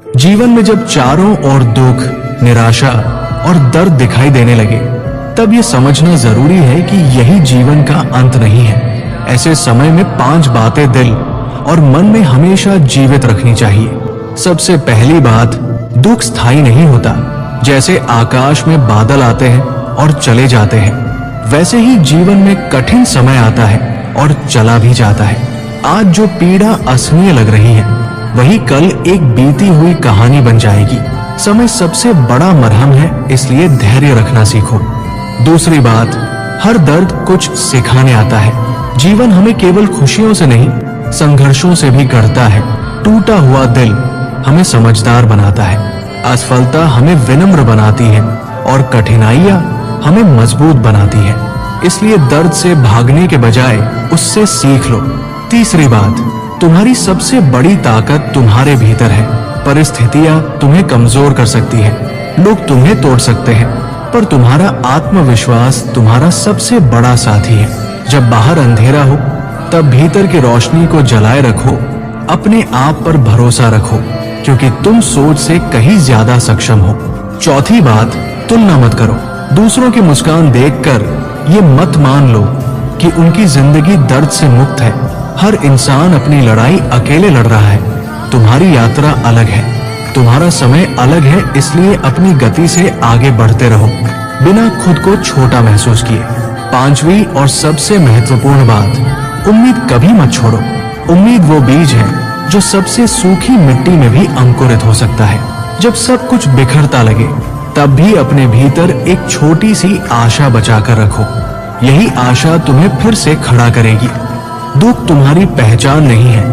जीवन में जब चारों ओर दुख, निराशा और दर्द दिखाई देने लगे, तब ये समझना जरूरी है कि यही जीवन का अंत नहीं है। ऐसे समय में 5 बातें दिल और मन में हमेशा जीवित रखनी चाहिए। सबसे पहली बात, दुख स्थायी नहीं होता। जैसे आकाश में बादल आते हैं और चले जाते हैं, वैसे ही जीवन में कठिन समय आता है और चला भी जाता है। आज जो पीड़ा असहनीय लग रही है, वही कल एक बीती हुई कहानी बन जाएगी। समय सबसे बड़ा मरहम है, इसलिए धैर्य रखना सीखो। दूसरी बात, हर दर्द कुछ सिखाने आता है। जीवन हमें केवल खुशियों से नहीं, संघर्षों से भी गढ़ता है। टूटा हुआ दिल हमें समझदार बनाता है, असफलता हमें विनम्र बनाती है और कठिनाइयां हमें मजबूत बनाती है। इसलिए दर्द से भागने के बजाय उससे सीख लो। तीसरी बात, तुम्हारी सबसे बड़ी ताकत तुम्हारे भीतर है। परिस्थितियां तुम्हें कमजोर कर सकती है, लोग तुम्हें तोड़ सकते हैं, पर तुम्हारा आत्मविश्वास तुम्हारा सबसे बड़ा साथी है। जब बाहर अंधेरा हो, तब भीतर की रोशनी को जलाए रखो। अपने आप पर भरोसा रखो, क्योंकि तुम सोच से कहीं ज्यादा सक्षम हो। चौथी बात, तुलना मत करो। दूसरों की मुस्कान देखकर ये मत मान लो कि उनकी जिंदगी दर्द से मुक्त है। हर इंसान अपनी लड़ाई अकेले लड़ रहा है। तुम्हारी यात्रा अलग है, तुम्हारा समय अलग है, इसलिए अपनी गति से आगे बढ़ते रहो, बिना खुद को छोटा महसूस किए। पांचवी और सबसे महत्वपूर्ण बात, उम्मीद कभी मत छोड़ो। उम्मीद वो बीज है जो सबसे सूखी मिट्टी में भी अंकुरित हो सकता है। जब सब कुछ बिखरता लगे, तब भी अपने भीतर एक छोटी सी आशा बचाकर रखो। यही आशा तुम्हें फिर से खड़ा करेगी। दुख तुम्हारी पहचान नहीं है,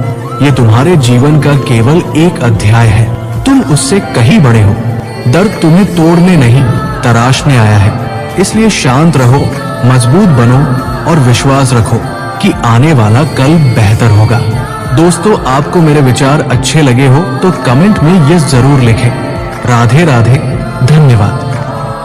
ये तुम्हारे जीवन का केवल एक अध्याय है। तुम उससे कहीं बड़े हो। दर्द तुम्हें तोड़ने नहीं, तराशने आया है। इसलिए शांत रहो, मजबूत बनो और विश्वास रखो कि आने वाला कल बेहतर होगा। दोस्तों, आपको मेरे विचार अच्छे लगे हो तो कमेंट में यस जरूर लिखें। राधे राधे, धन्यवाद।